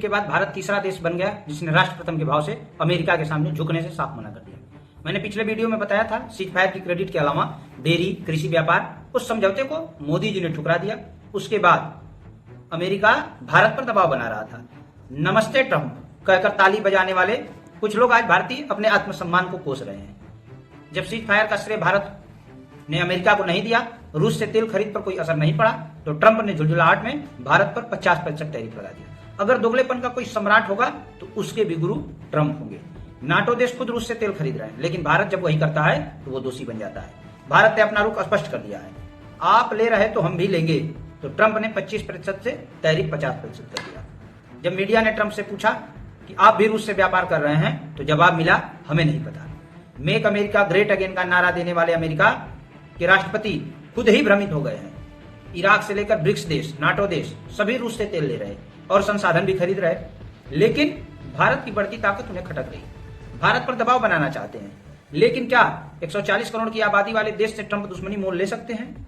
के बाद भारत तीसरा देश बन गया जिसने राष्ट्र प्रथम के भाव से अमेरिका के सामने झुकने से साफ मना कर दिया। मैंने पिछले वीडियो में बताया था सीज फायर की क्रेडिट के अलावा डेयरी, कृषि व्यापार, उस समझौते को मोदी जी ने ठुकरा दिया। उसके बाद अमेरिका भारत पर दबाव बना रहा था। नमस्ते ट्रंप कहकर ताली बजाने वाले कुछ लोग आज भारतीय अपने आत्मसम्मान को कोस रहे हैं। जब सीज फायर का श्रेय भारत ने अमेरिका को नहीं दिया, रूस से तेल खरीद पर कोई असर नहीं पड़ा, तो ट्रंप ने झुलझुलाहट में भारत पर 50% टैरिफ लगा दिया। अगर दोगलेपन का कोई सम्राट होगा तो उसके भी गुरु ट्रंप होंगे। नाटो देश खुद रूस से तेल खरीद रहे हैं, लेकिन भारत जब वही करता है तो वो दोषी बन जाता है। भारत ने अपना रुख स्पष्ट कर दिया है, आप ले रहे तो हम भी लेंगे। तो ट्रंप ने 25% से टैरिफ 50% कर दिया। जब मीडिया ने ट्रंप से पूछा कि आप भी रूस से व्यापार कर रहे हैं, तो जवाब मिला, हमें नहीं पता। मेक अमेरिका ग्रेट अगेन का नारा देने वाले अमेरिका के राष्ट्रपति खुद ही भ्रमित हो गए हैं। इराक से लेकर ब्रिक्स देश, नाटो देश सभी रूस से तेल ले रहे और संसाधन भी खरीद रहे, लेकिन भारत की बढ़ती ताकत उन्हें खटक रही। भारत पर दबाव बनाना चाहते हैं, लेकिन क्या 140 करोड़ की आबादी वाले देश से ट्रंप दुश्मनी मोल ले सकते हैं?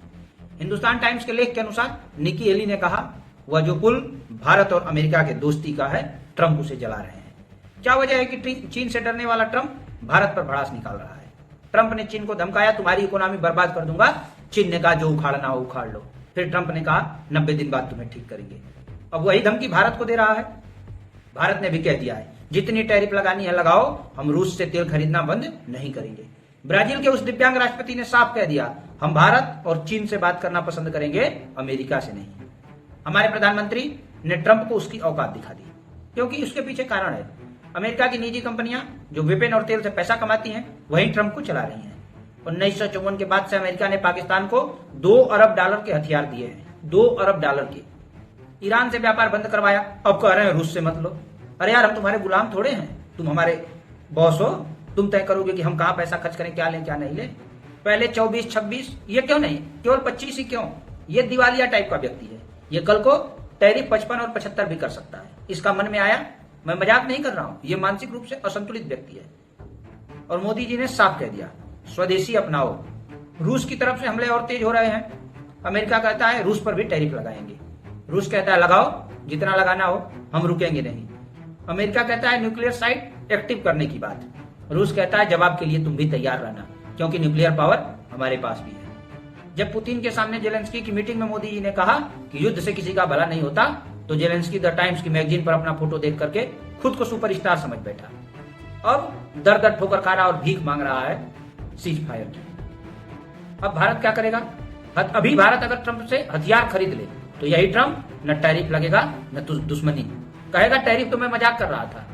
हिंदुस्तान टाइम्स के लेख के अनुसार निकी हेली ने कहा, वह जो पुल भारत और अमेरिका के दोस्ती का है, ट्रंप उसे जला रहे हैं। क्या वजह है कि चीन से डरने वाला ट्रंप भारत पर भड़ास निकाल रहा है? ट्रंप ने चीन को धमकाया, तुम्हारी इकोनॉमी बर्बाद कर दूंगा। चीन ने कहा, जो उखाड़ना हो उखाड़ लो। फिर ट्रंप ने कहा, 90 दिन बाद तुम्हें ठीक करेंगे। अब वही धमकी भारत को दे रहा है। भारत ने भी कह दिया है, जितनी टैरिफ लगानी है लगाओ, हम रूस से तेल खरीदना बंद नहीं करेंगे। ब्राजील के उस दिव्यांग राष्ट्रपति ने साफ कह दिया, हम भारत और चीन से बात करना पसंद करेंगे, अमेरिका से नहीं। हमारे प्रधानमंत्री ने ट्रंप को उसकी औकात दिखा दी, क्योंकि उसके पीछे कारण है। अमेरिका की निजी कंपनियां जो विपिन और तेल से पैसा कमाती हैं, वही ट्रंप को चला रही हैं। 1954 के बाद से अमेरिका ने पाकिस्तान को $2 अरब के हथियार दिए हैं, $2 अरब के। ईरान से व्यापार बंद करवाया, अब कह रहे हैं रूस से मत लो। अरे यार, हम तुम्हारे गुलाम थोड़े हैं, तुम हमारे बॉस हो, तुम तय करोगे कि हम कहां पैसा खर्च करें, क्या लें क्या नहीं लें। पहले 24, 26, ये क्यों नहीं, केवल 25 ही क्यों? ये दिवालिया टाइप का व्यक्ति है, ये कल को टैरिफ 55 और 75 भी कर सकता है। इसका मन में आया, मैं मजाक नहीं कर रहा हूं, ये मानसिक रूप से असंतुलित व्यक्ति है। और मोदी जी ने साफ कह दिया, स्वदेशी अपनाओ। रूस की तरफ से हमले और तेज हो रहे हैं। अमेरिका कहता है रूस पर भी टैरिफ लगाएंगे, रूस कहता है लगाओ, जितना लगाना हो, हम रुकेंगे नहीं। अमेरिका कहता है न्यूक्लियर साइट एक्टिव करने की बात, रूस कहता है जवाब के लिए तुम भी तैयार रहना, क्योंकि न्यूक्लियर पावर हमारे पास भी है। जब पुतिन के सामने जेलेंस्की की मीटिंग में मोदी जी ने कहा कि युद्ध से किसी का भला नहीं होता, तो जेलेंस्की द टाइम्स की मैगजीन पर अपना फोटो देख करके खुद को सुपरस्टार समझ बैठा। अब दर दर ठोकर खा रहा और भीख मांग रहा है सीज फायर की। अब भारत क्या करेगा? अभी भारत अगर ट्रंप से हथियार खरीद ले, तो यही ट्रंप न टैरिफ लगेगा न दुश्मनी, कहेगा टैरिफ तो मैं मजाक कर रहा था।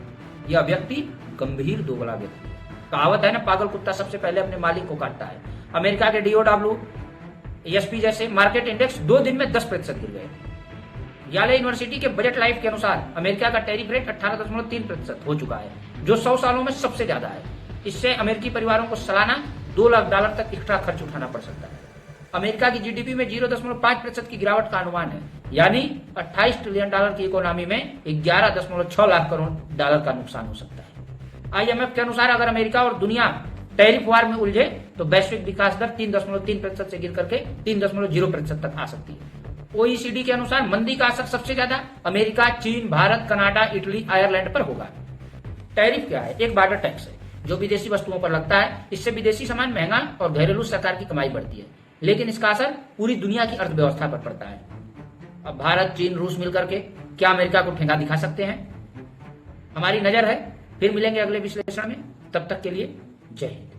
यह व्यक्ति गंभीर दोगला व्यक्ति है। कहावत है ना, पागल कुत्ता सबसे पहले अपने मालिक को काटता है। अमेरिका के DOW, ESP जैसे मार्केट इंडेक्स 2 दिन में 10% गिर गए। याले यूनिवर्सिटी के बजट लाइफ के अनुसार अमेरिका का टैरिफ रेट 18.3% हो चुका है, जो 100 सालों में सबसे ज्यादा है। इससे अमेरिकी परिवारों को सालाना $2 लाख तक एक्स्ट्रा खर्च उठाना पड़ सकता है। अमेरिका की GDP में 0.5% की गिरावट का अनुमान है, यानी $28 ट्रिलियन की इकोनॉमी में 11.6 लाख करोड़ डॉलर का नुकसान हो सकता है। IMF के अनुसार अगर अमेरिका और दुनिया टैरिफ वार में उलझे, तो वैश्विक विकास दर 3.3% से गिर करके 3.0% तक आ सकती है। OECD के अनुसार मंदी का असर सबसे ज्यादा अमेरिका, चीन, भारत, कनाडा, इटली, आयरलैंड पर होगा। टैरिफ क्या है? एक बॉर्डर टैक्स है जो विदेशी वस्तुओं पर लगता है। इससे विदेशी सामान महंगा और घरेलू सरकार की कमाई बढ़ती है, लेकिन इसका असर पूरी दुनिया की अर्थव्यवस्था पर पड़ता है। अब भारत, चीन, रूस मिलकर के क्या अमेरिका को ठेंगा दिखा सकते हैं? हमारी नजर है। फिर मिलेंगे अगले विश्लेषण में, तब तक के लिए जय हिंद।